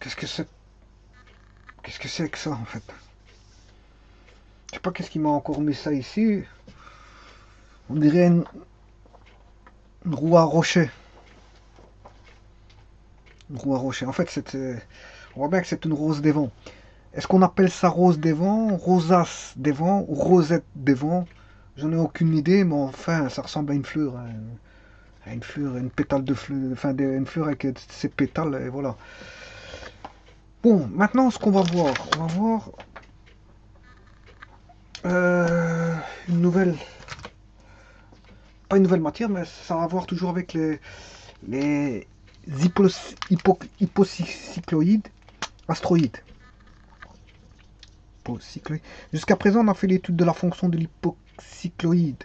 Qu'est-ce que c'est? Qu'est-ce que c'est que ça en fait? Je sais pas qu'est-ce qui m'a encore mis ça ici. On dirait une roue à rocher. Une roue à rocher. En fait, on voit bien que c'est une rose des vents. Est-ce qu'on appelle ça rose des vents, rosace des vents ou rosette des vents? J'en ai aucune idée, mais enfin, ça ressemble à une fleur. Hein. À une fleur, une pétale de fleur, enfin une fleur avec ses pétales, et voilà. Bon, maintenant, ce qu'on va voir, on va voir une nouvelle, pas une nouvelle matière, mais ça va voir toujours avec les hypocycloïdes astroïdes. Jusqu'à présent, on a fait l'étude de la fonction de l'hypocycloïde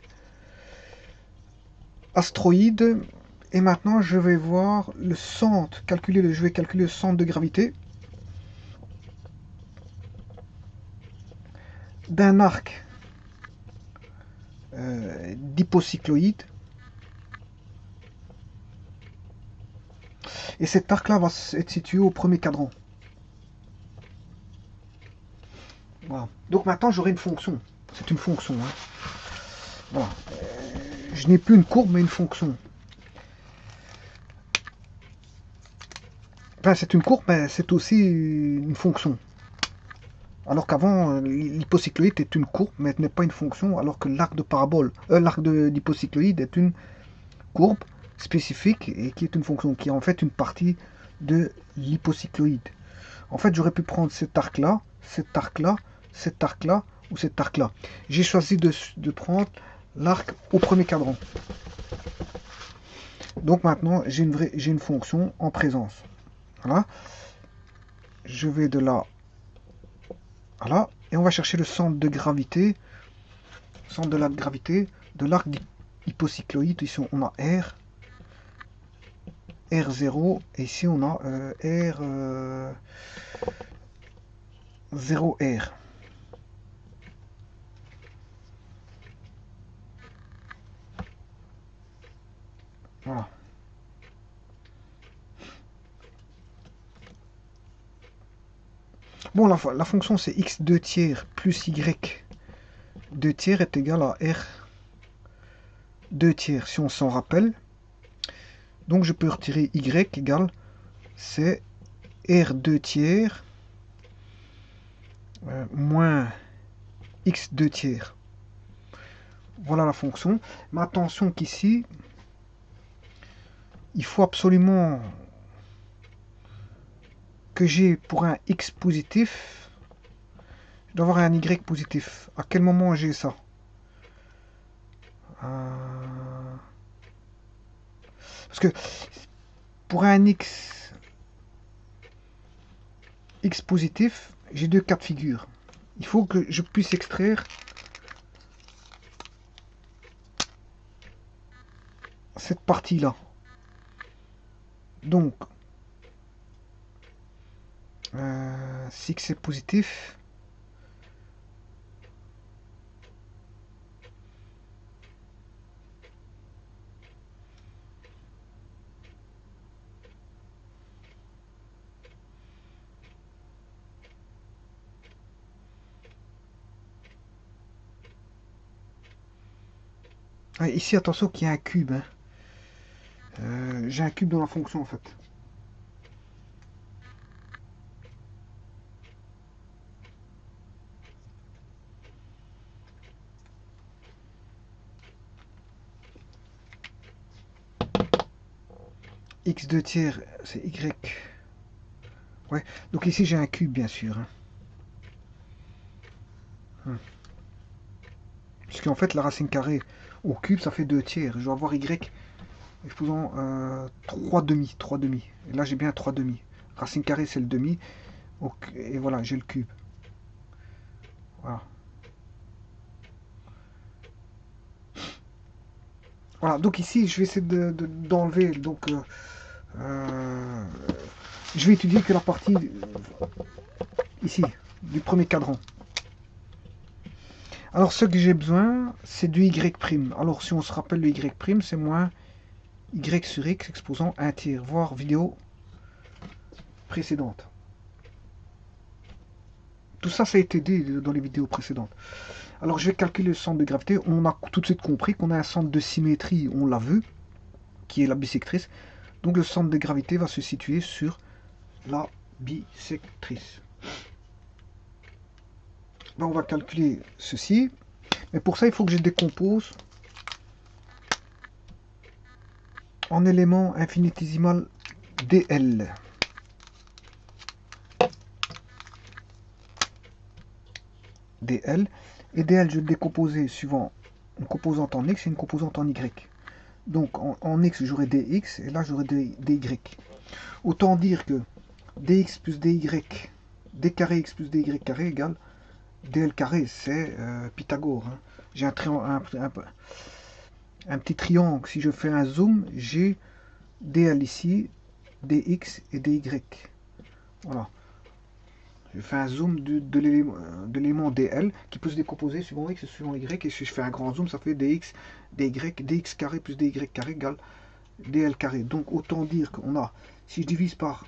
astroïde. Et maintenant, je vais voir le centre, je vais calculer le centre de gravité d'un arc d'hypocycloïde. Et cet arc-là va être situé au premier cadran. Voilà. Donc maintenant, j'aurai une fonction. C'est une fonction. Hein. Voilà. Je n'ai plus une courbe, mais une fonction. Enfin, c'est une courbe, mais c'est aussi une fonction. Alors qu'avant, l'hypocycloïde est une courbe, mais elle n'est pas une fonction, alors que l'arc de parabole, l'arc d'hypocycloïde est une courbe spécifique et qui est une fonction, qui est en fait une partie de l'hypocycloïde. En fait, j'aurais pu prendre cet arc-là, cet arc-là, cet arc-là ou cet arc-là. J'ai choisi de prendre l'arc au premier cadran. Donc maintenant, j'ai une fonction en présence. Voilà. Je vais de là à là. Et on va chercher le centre de gravité. Centre de la gravité de l'arc hypocycloïde. Ici, on a R. R0. Et ici, on a R... 0R. Voilà. Bon, la fonction c'est x2 tiers plus y2 tiers est égal à r2 tiers, si on s'en rappelle. Donc je peux retirer y égale, c'est r2 tiers moins x2 tiers. Voilà la fonction. Mais attention qu'ici, il faut absolument que j'ai pour un x positif, je dois avoir un y positif. À quel moment j'ai ça? Parce que pour un x positif, j'ai deux cas de figure. Il faut que je puisse extraire cette partie-là. Donc, si x est positif, ici attention qu'il y a un cube. Hein. J'ai un cube dans la fonction en fait. X2 tiers, c'est Y. Ouais, donc ici j'ai un cube bien sûr. Hein. Parce qu'en fait la racine carrée au cube ça fait 2 tiers. Je dois avoir Y exposant 3 demi. Et là j'ai bien 3 demi. Racine carrée c'est le demi. Et voilà, j'ai le cube. Voilà. Voilà, donc ici je vais essayer d'enlever. Donc je vais étudier que la partie ici, du premier cadran. Alors ce que j'ai besoin, c'est du y'. Alors si on se rappelle le y', c'est moins y sur x exposant 1 tiers, voire vidéo précédente. Tout ça, ça a été dit dans les vidéos précédentes. Alors, je vais calculer le centre de gravité. On a tout de suite compris qu'on a un centre de symétrie, on l'a vu, qui est la bisectrice. Donc, le centre de gravité va se situer sur la bisectrice. Ben, on va calculer ceci. Mais pour ça, il faut que je décompose en éléments infinitésimal dl. dl. Et dl, je vais le décomposer suivant une composante en x et une composante en y. Donc en x, j'aurai dx et là, j'aurai dy. Autant dire que dx plus dy, d carré x plus dy carré égale dl carré. C'est Pythagore. Hein. J'ai un petit triangle. Si je fais un zoom, j'ai dl ici, dx et dy. Voilà. Je fais un zoom de l'élément dl qui peut se décomposer suivant x et suivant y. Et si je fais un grand zoom, ça fait dx, dy, dx carré plus dy carré égale dl carré. Donc autant dire qu'on a, si je divise par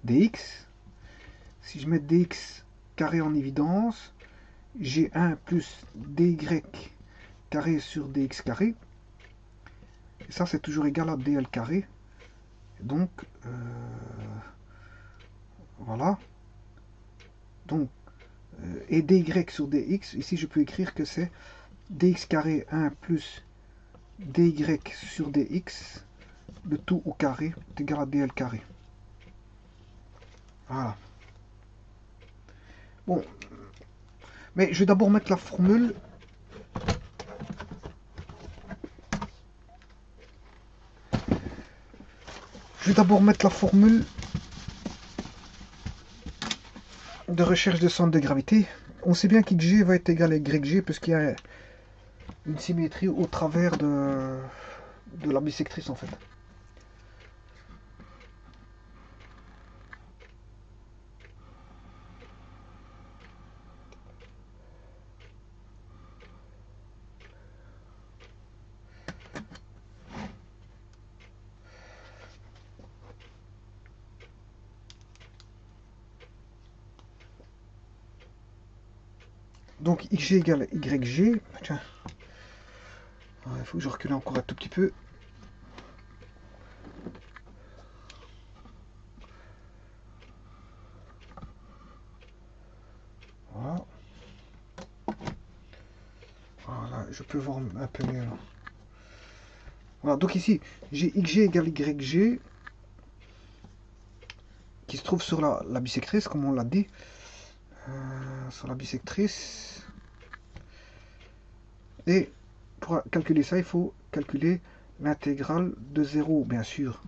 dx, si je mets dx carré en évidence, j'ai 1 plus dy carré sur dx carré. Et ça, c'est toujours égal à dl carré. Donc, voilà. Donc, et dy sur dx, ici je peux écrire que c'est dx carré 1 plus dy sur dx, le tout au carré est égal à dl carré. Voilà. Bon. Mais je vais d'abord mettre la formule. Je vais d'abord mettre la formule de recherche de centre de gravité. On sait bien qu'xg va être égal à yg puisqu'il y a une symétrie au travers de la bisectrice en fait. Donc xg égale yg. Tiens. Il faut que je recule encore un tout petit peu. Voilà. Voilà, je peux voir un peu mieux. Voilà, donc ici, j'ai xg égale yg qui se trouve sur la bisectrice, comme on l'a dit. Sur la bisectrice. Et pour calculer ça, il faut calculer l'intégrale de 0, bien sûr,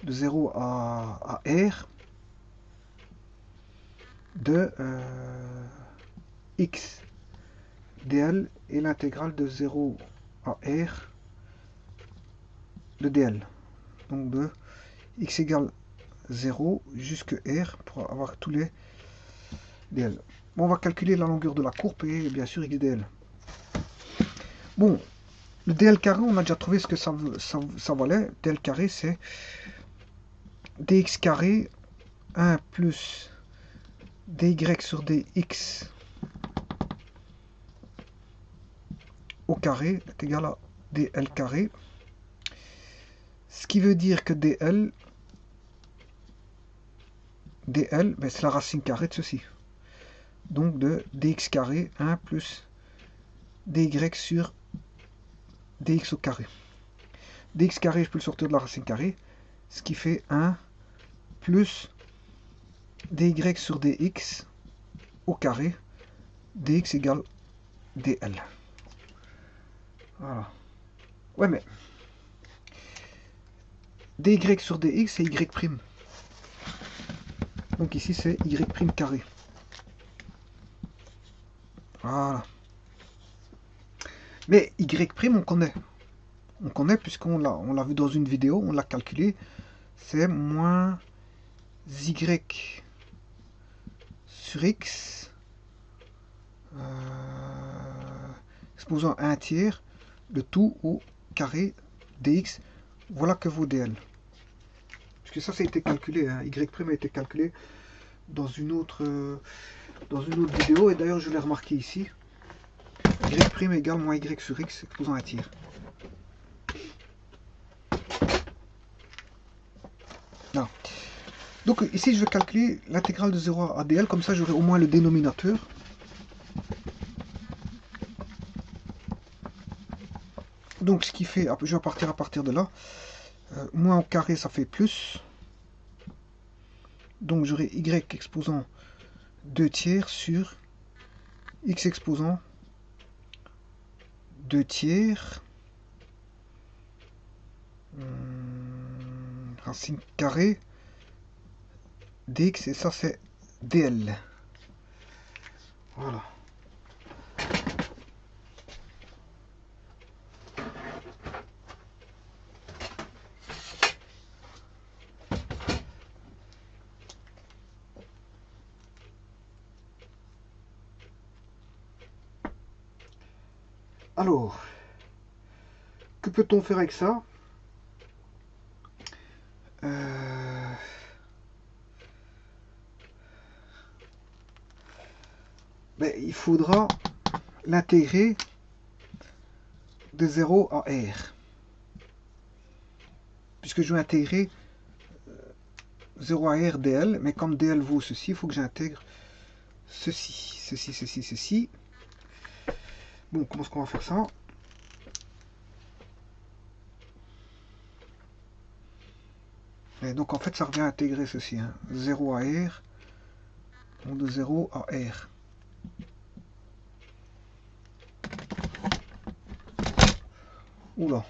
de 0 à r de x dl et l'intégrale de 0 à r de dl. Donc de x égale 0 jusqu'à r pour avoir tous les dl. Bon, on va calculer la longueur de la courbe et bien sûr x dl. Bon, le dl carré, on a déjà trouvé ce que ça valait. dl carré, c'est dx carré 1 plus dy sur dx au carré est égal à dl carré. Ce qui veut dire que dl, ben c'est la racine carrée de ceci. Donc de dx carré 1 plus dy sur dx au carré. Dx carré, je peux le sortir de la racine carrée, ce qui fait 1 plus dy sur dx au carré, dx égale dl. Voilà. Ouais, mais dy sur dx, c'est y'. Donc ici, c'est y' carré. Voilà. Mais y', on connaît. On connaît puisqu'on l'a vu dans une vidéo, on l'a calculé. C'est moins y sur x exposant à 1 tiers le tout au carré dx. Voilà que vaut dl. Parce que ça a été calculé, hein. Y' a été calculé dans une autre vidéo, et d'ailleurs je l'ai remarqué ici. Y' égale moins Y sur X exposant un tiers. Là. Donc ici je vais calculer l'intégrale de 0 à dl, comme ça j'aurai au moins le dénominateur. Donc ce qui fait, je vais partir à partir de là, moins au carré ça fait plus. Donc j'aurai y exposant 2 tiers sur x exposant 2 tiers. Racine carrée dx, et ça c'est dl. Voilà. Alors, que peut-on faire avec ça? Ben, il faudra l'intégrer de 0 à R. Puisque je vais intégrer 0 à R dl, mais comme dl vaut ceci, il faut que j'intègre ceci, ceci, ceci, ceci. Bon, comment est-ce qu'on va faire ça? Et donc en fait ça revient à intégrer ceci, hein. 0 à R, donc de 0 à R. Oula.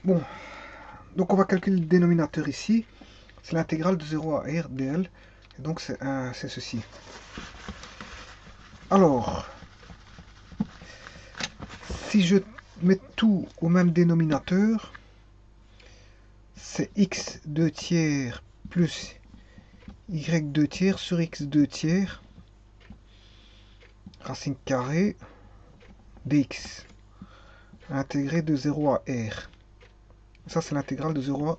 Bon, donc on va calculer le dénominateur ici. C'est l'intégrale de 0 à R dl. Et donc c'est ceci. Alors, si je mets tout au même dénominateur, c'est x 2 tiers plus y 2 tiers sur x 2 tiers racine carrée dx intégré de 0 à R. Ça c'est l'intégrale de 0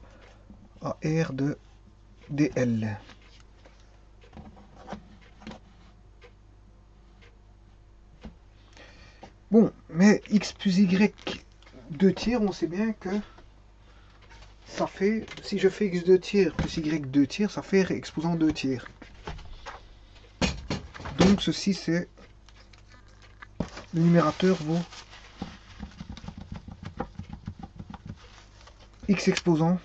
à R de dl. Bon, mais x plus y 2 tiers, on sait bien que ça fait, si je fais x 2 tiers plus y 2 tiers, ça fait R exposant 2 tiers. Donc ceci c'est, le numérateur vaut x exposant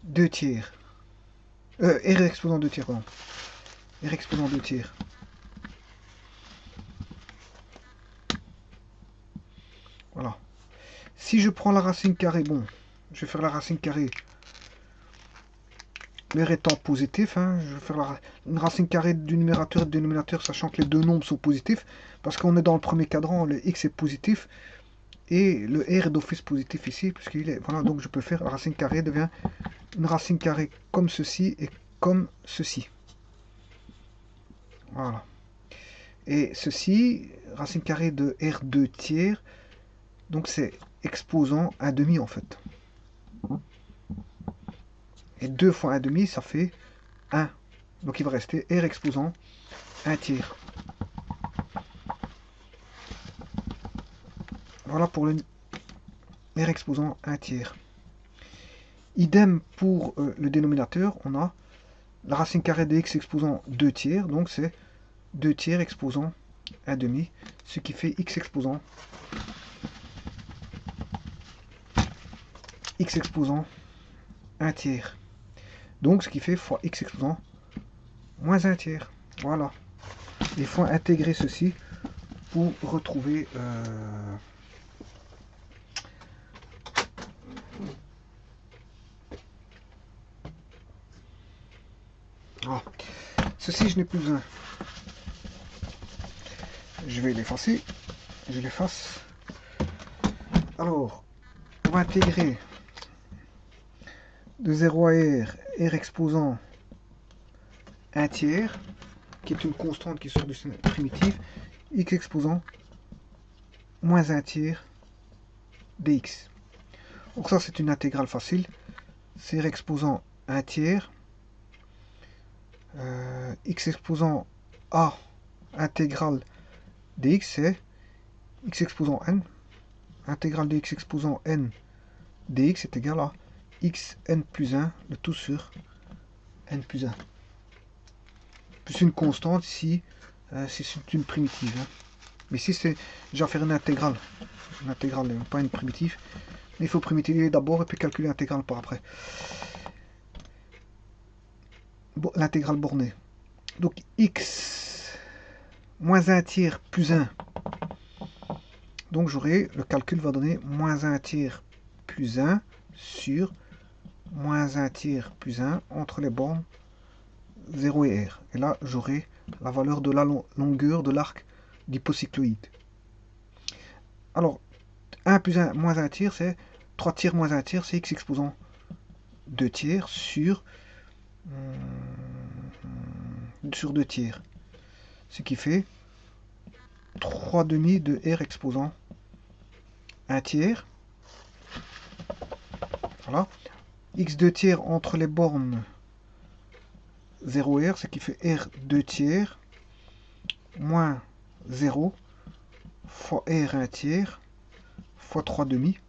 2 tiers. R exposant 2 tiers, pardon. R exposant 2 tiers. Voilà. Si je prends la racine carrée, bon, je vais faire la racine carrée. R étant positif, hein, je vais faire une racine carrée du numérateur et du dénominateur, sachant que les deux nombres sont positifs, parce qu'on est dans le premier cadran, le x est positif, et le R est d'office positif ici, puisqu'il est. Voilà, donc je peux faire la racine carrée devient une racine carrée comme ceci et comme ceci. Voilà. Et ceci, racine carrée de R2 tiers, donc c'est exposant 1/2 en fait. Et 2 fois 1/2, ça fait 1. Donc il va rester R exposant 1 tiers. Voilà pour le R exposant 1 tiers. Idem pour le dénominateur, on a la racine carrée de x exposant 2 tiers, donc c'est 2 tiers exposant 1 demi, ce qui fait x exposant 1 tiers. Donc ce qui fait fois x exposant moins 1 tiers. Voilà. Il faut intégrer ceci pour retrouver ceci, je n'ai plus besoin. Je vais l'effacer. Je l'efface. Alors, on va intégrer de 0 à r exposant 1 tiers, qui est une constante qui sort du primitif, x exposant moins 1 tiers dx. Donc ça, c'est une intégrale facile. C'est r exposant 1 tiers, x exposant a intégrale dx, c'est x exposant n, intégrale de x exposant n dx est égal à xn plus 1, le tout sur n plus 1. Plus une constante ici, si c'est une primitive. Hein. Mais ici, c'est déjà faire une intégrale, pas une primitive. Mais il faut primitiver d'abord et puis calculer l'intégrale par après. Bon, l'intégrale bornée. Donc x moins 1 tiers plus 1. Donc j'aurai, le calcul va donner moins 1 tiers plus 1 sur moins 1 tiers plus 1 entre les bornes 0 et r. Et là, j'aurai la valeur de la longueur de l'arc d'hypocycloïde. Alors, 1 plus 1 moins 1 tiers, c'est 3 tiers moins 1 tiers, c'est x exposant 2 tiers sur 2 tiers. Ce qui fait 3 demi de r exposant 1 tiers. Voilà. x2 tiers entre les bornes 0 r, ce qui fait r 2 tiers moins 0 fois r 1 tiers fois 3 demi.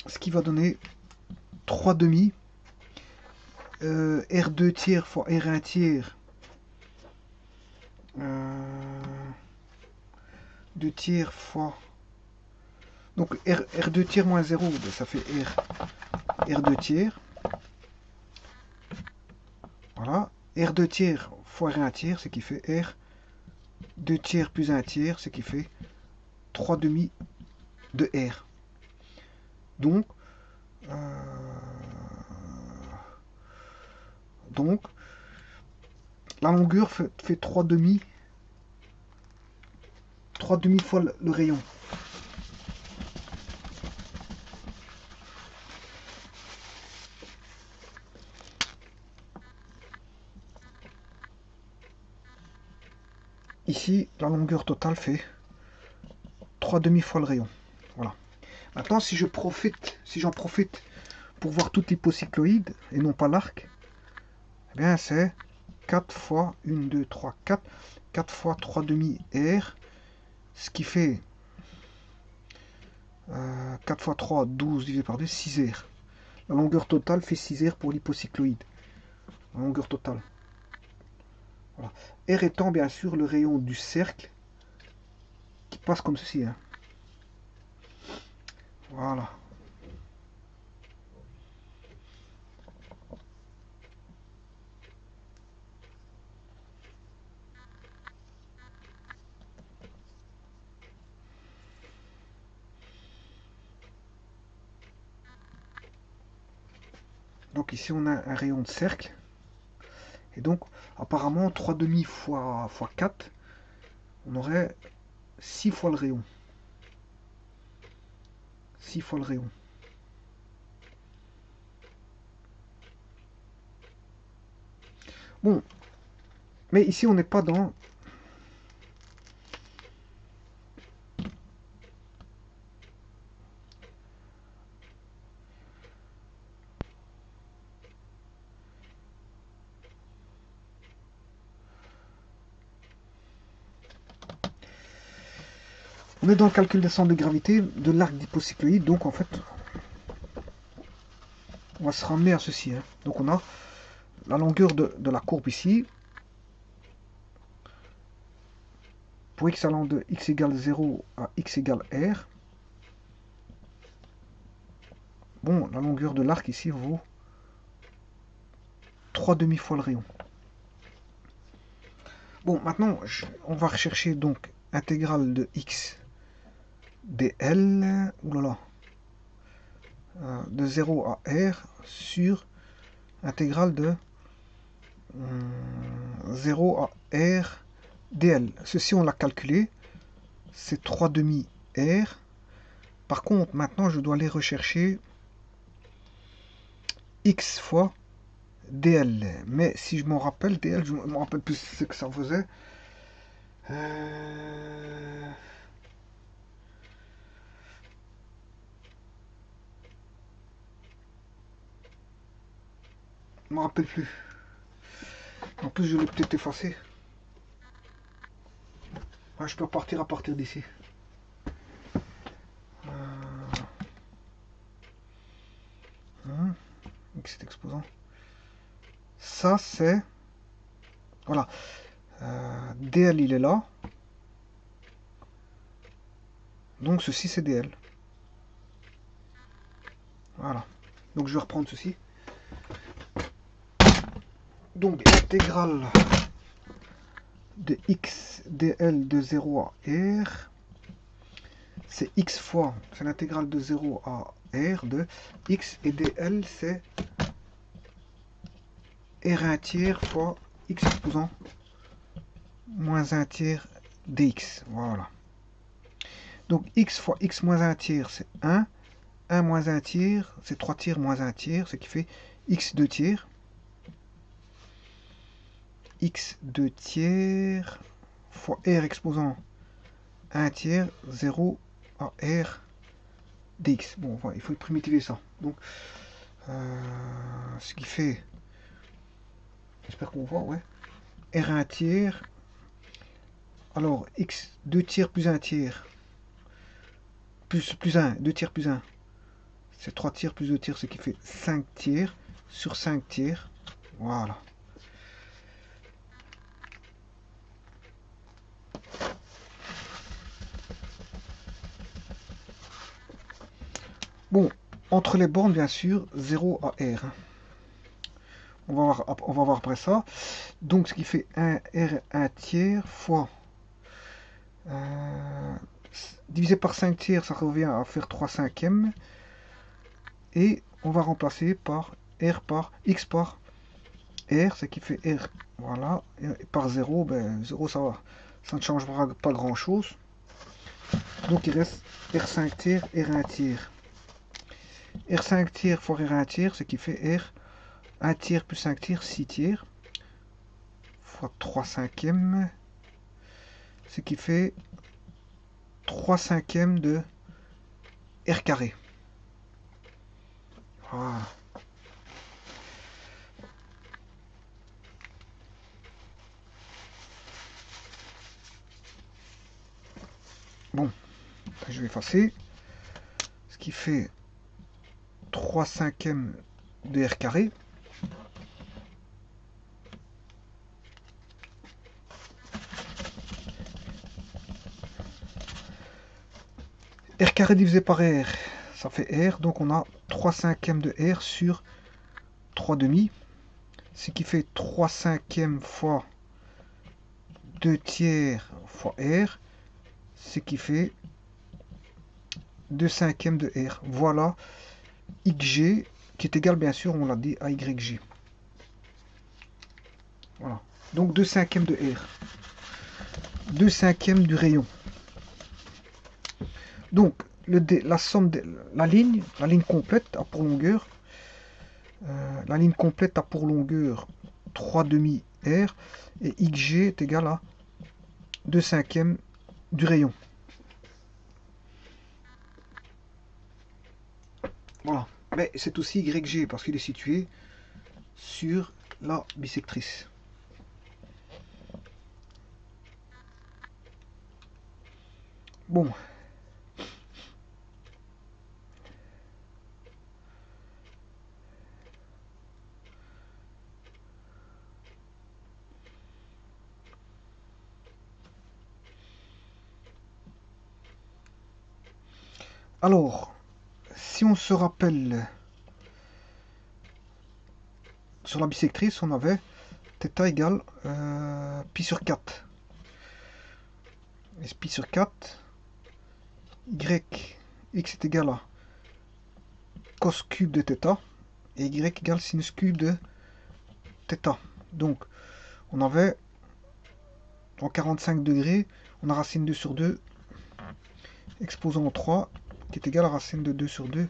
Ce qui va donner 3 demi. R2 tiers fois R1 tiers. 2 tiers fois... Donc R2 tiers moins 0, ça fait R2 tiers. Voilà. R2 tiers fois R1 tiers, ce qui fait R2 tiers plus 1 tiers, ce qui fait 3 demi de R. Donc, la longueur fait 3 demi fois le rayon. Ici, la longueur totale fait 3 demi fois le rayon. Voilà. Maintenant, si j'en profite pour voir toute l'hypocycloïde et non pas l'arc, eh bien c'est 4 fois 1, 2, 3, 4. 4 fois 3 demi R, ce qui fait 4 fois 3, 12 divisé par 2, 6 R. La longueur totale fait 6 R pour l'hypocycloïde. La longueur totale. Voilà. R étant bien sûr le rayon du cercle qui passe comme ceci. Hein. Voilà. Donc ici on a un rayon de cercle. Et donc apparemment 3 demi fois 4, on aurait 6 fois le rayon. 6 fois le rayon. Bon, mais ici on n'est pas dans... On est dans le calcul des centres de gravité de l'arc d'hypocycloïde, donc en fait, on va se ramener à ceci. Hein. Donc on a la longueur de la courbe ici, pour x allant de x égale 0 à x égale r, bon, la longueur de l'arc ici vaut 3 demi fois le rayon. Bon, maintenant, on va rechercher donc intégrale de x dl, oulala, de 0 à r sur intégrale de 0 à r dl. Ceci, on l'a calculé, c'est 3 demi r. Par contre, maintenant, je dois aller rechercher x fois dl. Mais si je m'en rappelle, dl, je ne me rappelle plus ce que ça faisait. Je ne me rappelle plus. En plus, je l'ai peut-être effacé. Ouais, je peux partir à partir d'ici. X exposant. Ça, c'est... Voilà. DL, il est là. Donc, ceci, c'est DL. Voilà. Donc, je vais reprendre ceci. Donc, intégrale de x dl de 0 à r, c'est x fois, c'est l'intégrale de 0 à r de x, et dl, c'est r1 tiers fois x exposant moins 1 tiers dx. Voilà. Donc, x fois x moins 1 tiers, c'est 1. 1 moins 1 tiers, c'est 3 tiers moins 1 tiers, ce qui fait x 2 tiers. X 2 tiers fois r exposant 1 tiers 0 à r dx. Bon, voilà, il faut primitiver ça. Donc, ce qui fait, j'espère qu'on voit, ouais, r1 tiers, alors x 2 tiers plus 1 tiers, plus 1, 2 tiers plus 1, c'est 3 tiers plus 2 tiers, ce qui fait 5 tiers sur 5 tiers. Voilà. Bon, entre les bornes, bien sûr, 0 à R. On va voir après ça. Donc, ce qui fait 1 R 1 tiers fois... divisé par 5 tiers, ça revient à faire 3 cinquièmes. Et on va remplacer par R par X par R, ce qui fait R, voilà, et par 0, ben 0 ça va, ça ne changera pas grand chose. Donc il reste R5 tiers, R1 tiers. R5 tiers fois R1 tiers, ce qui fait R 1 tiers plus 5 tiers, 6 tiers, fois 3 cinquièmes, ce qui fait 3 cinquièmes de R carré. Voilà. Bon, je vais effacer. Ce qui fait 3 cinquièmes de R carré. R carré divisé par R, ça fait R. Donc on a 3 cinquièmes de R sur 3 demi. Ce qui fait 3 cinquièmes fois 2 tiers fois R. Ce qui fait 2 cinquièmes de R. Voilà XG qui est égal, bien sûr, on l'a dit, à YG. Voilà. Donc 2 cinquièmes de R. 2 cinquièmes du rayon. Donc, la somme de la ligne complète a pour longueur, la ligne complète a pour longueur 3 demi R, et XG est égal à 2 cinquièmes du rayon. Voilà. Mais c'est aussi YG parce qu'il est situé sur la bisectrice. Bon. Alors, si on se rappelle, sur la bisectrice, on avait θ égale pi sur 4. Et pi sur 4, x est égal à cos cube de θ, et y égale sinus cube de θ. Donc, on avait en 45 degrés, on a racine 2 sur 2, exposant 3, qui est égal à racine de 2 sur 2,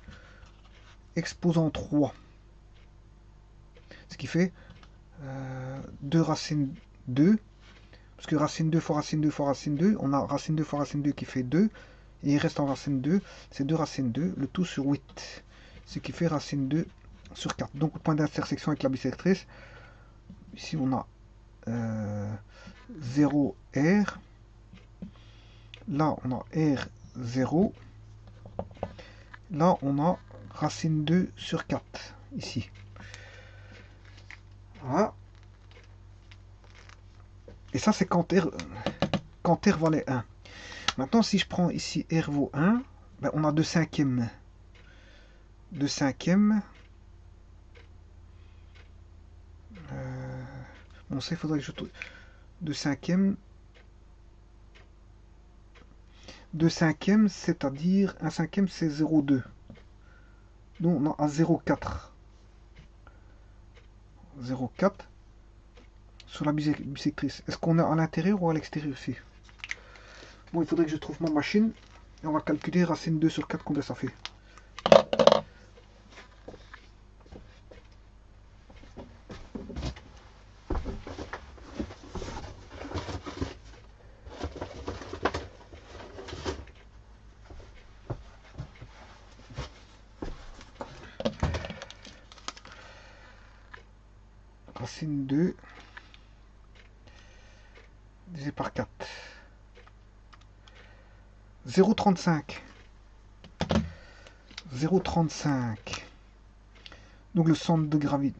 exposant 3. Ce qui fait 2 racine 2, parce que racine 2 fois racine 2 fois racine 2, on a racine 2 fois racine 2 qui fait 2, et il reste en racine 2, c'est 2 racine 2, le tout sur 8, ce qui fait racine 2 sur 4. Donc, au point d'intersection avec la bisectrice, ici on a 0 R, là on a R 0, là on a racine 2 sur 4, ici. Voilà. Et ça c'est quand R valait 1. Maintenant si je prends ici R vaut 1, ben, on a 2 cinquièmes. 2 cinquièmes. Bon ça il faudrait que je trouve 2 cinquièmes. 2 cinquièmes, c'est-à-dire 1 cinquième c'est 0,2. Donc on a à 0,4. 0,4 sur la bisectrice. Est-ce qu'on est à l'intérieur ou à l'extérieur ici? Bon, il faudrait que je trouve ma machine. Et on va calculer racine 2 sur 4, combien ça fait. Racine 2 divisé par 4. 0,35. 0,35. Donc le centre de gravité,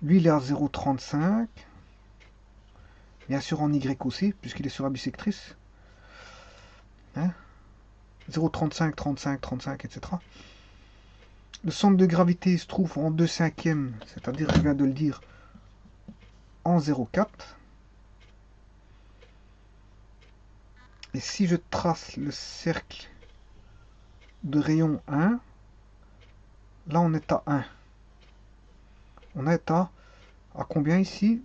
lui il est à 0,35. Bien sûr en Y aussi, puisqu'il est sur la bisectrice. Hein, 0,35, 35, 35, etc. Le centre de gravité se trouve en 2 cinquièmes, c'est-à-dire, je viens de le dire, en 0,4. Et si je trace le cercle de rayon 1, là on est à 1. On est à combien ici?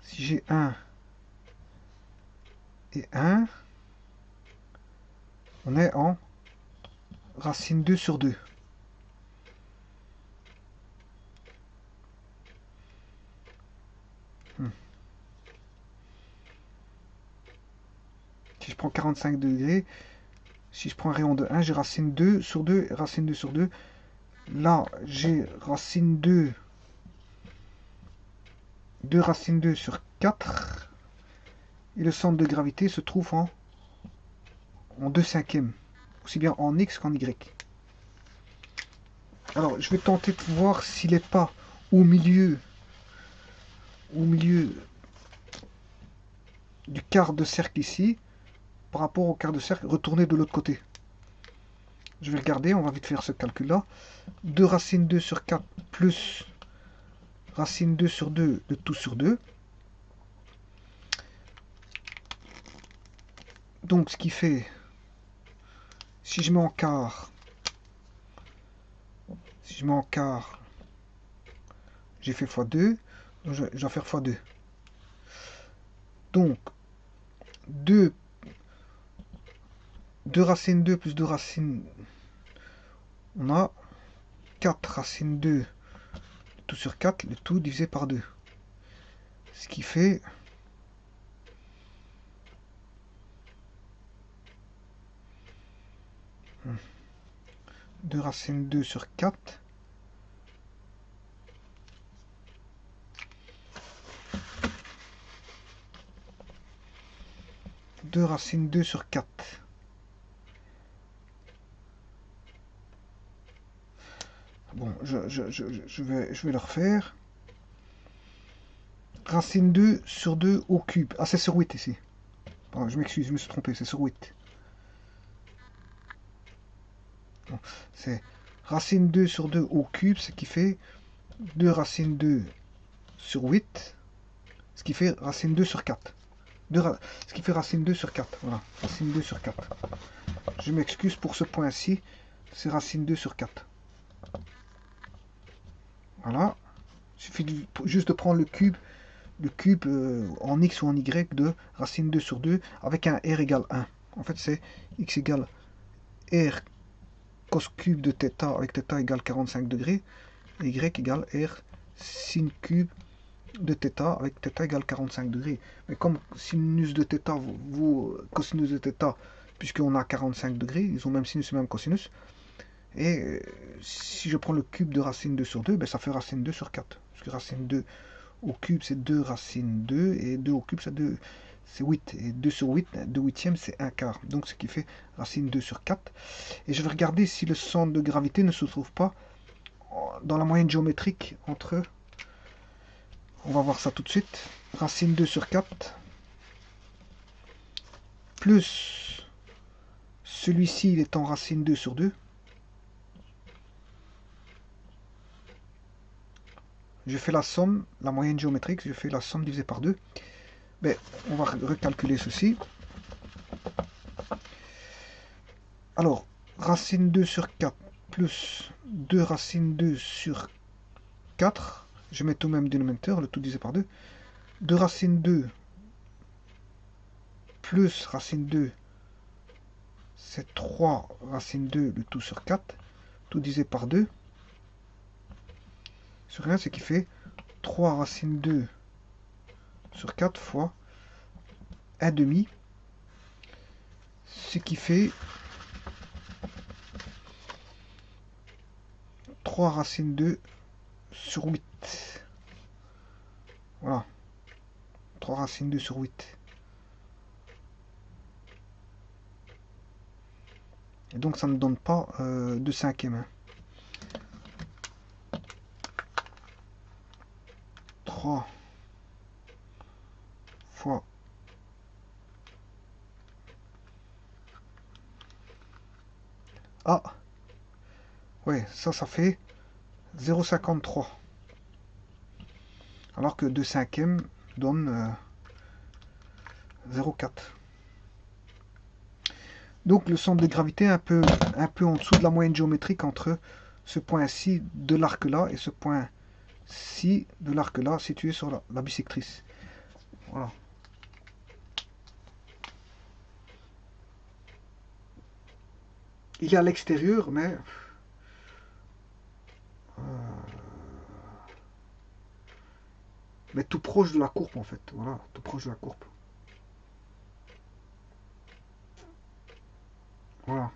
Si j'ai 1 et 1, on est en racine 2 sur 2. Si je prends 45 degrés, si je prends un rayon de 1, j'ai racine 2 sur 2 et racine 2 sur 2. Là, j'ai racine 2, 2 racine 2 sur 4. Et le centre de gravité se trouve en 2 cinquièmes, aussi bien en X qu'en Y. Alors, je vais tenter de voir s'il n'est pas au milieu du quart de cercle ici, par rapport au quart de cercle, retourner de l'autre côté. Je vais regarder, on va vite faire ce calcul-là. 2 racine 2 sur 4 plus racine 2 sur 2 de tout sur 2. Donc, ce qui fait, si je mets en quart, j'ai fait x2, donc je vais faire x2. Donc, 2 racines 2 plus 2 racines, on a 4 racines 2, tout sur 4, le tout divisé par 2. Ce qui fait 2 racines 2 sur 4. Deux racines 2 sur 4. Bon, je vais le refaire. Racine 2 sur 2 au cube. Ah, c'est sur 8 ici. Pardon, je m'excuse, je me suis trompé, c'est sur 8. Bon, c'est racine 2 sur 2 au cube, ce qui fait 2 racine 2 sur 8, ce qui fait racine 2 sur 4. Ce qui fait racine 2 sur 4. Voilà, racine 2 sur 4. Je m'excuse pour ce point-ci, c'est racine 2 sur 4. Voilà. Il suffit juste de prendre le cube en x ou en y de racine 2 sur 2 avec un r égale 1. En fait, c'est x égale r cos cube de θ avec θ égale 45 degrés et y égale r sin cube de θ avec θ égale 45 degrés. Mais comme sinus de θ vaut cosinus de θ, puisqu'on a 45 degrés, ils ont même sinus et même cosinus. Et si je prends le cube de racine 2 sur 2, ben ça fait racine 2 sur 4. Parce que racine 2 au cube, c'est 2 racine 2, et 2 au cube, c'est 8. Et 2 sur 8, 2 huitièmes, c'est 1 quart. Donc ce qui fait racine 2 sur 4. Et je vais regarder si le centre de gravité ne se trouve pas dans la moyenne géométrique entre... On va voir ça tout de suite. Racine 2 sur 4, plus celui-ci, il est en racine 2 sur 2. Je fais la somme, la moyenne géométrique, je fais la somme divisée par 2. Mais on va recalculer ceci. Alors, racine 2 sur 4 plus 2 racine 2 sur 4. Je mets tout même dénominateur, le tout divisé par 2. 2 racine 2 plus racine 2, c'est 3 racine 2, le tout sur 4. Tout divisé par 2. Sur 1, ce qui fait 3 racine 2 sur 4 fois 1 demi, ce qui fait 3 racine 2 sur 8. Voilà. 3 racine 2 sur 8. Et donc ça ne donne pas de cinquième. Hein. 3 fois ouais, ça fait 0,53. Alors que 2 cinquièmes donne 0,4. Donc le centre de gravité est un peu en dessous de la moyenne géométrique entre ce point-ci de l'arc-là et ce point-ci de l'arc-là situé sur la bissectrice. Voilà. Il est à l'extérieur, mais tout proche de la courbe en fait. Voilà, tout proche de la courbe. Voilà.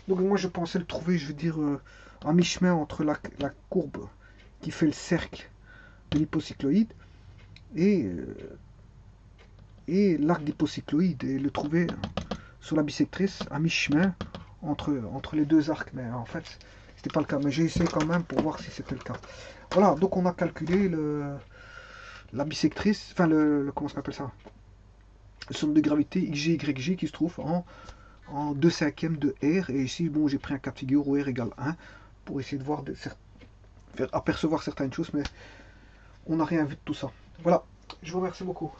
Donc moi je pensais le trouver, je veux dire, à mi-chemin entre la courbe qui fait le cercle de l'hypocycloïde et l'arc d'hypocycloïde, et le trouver sur la bissectrice à mi-chemin entre les deux arcs. Mais en fait, c'était pas le cas. Mais j'ai essayé quand même pour voir si c'était le cas. Voilà, donc on a calculé la bissectrice, enfin comment ça s'appelle ça, le centre de gravité XG, qui se trouve en 2 cinquièmes de R. Et ici, bon, j'ai pris un cas de figure où R égale 1 pour essayer de voir, faire apercevoir certaines choses, mais on n'a rien vu de tout ça. Voilà, je vous remercie beaucoup.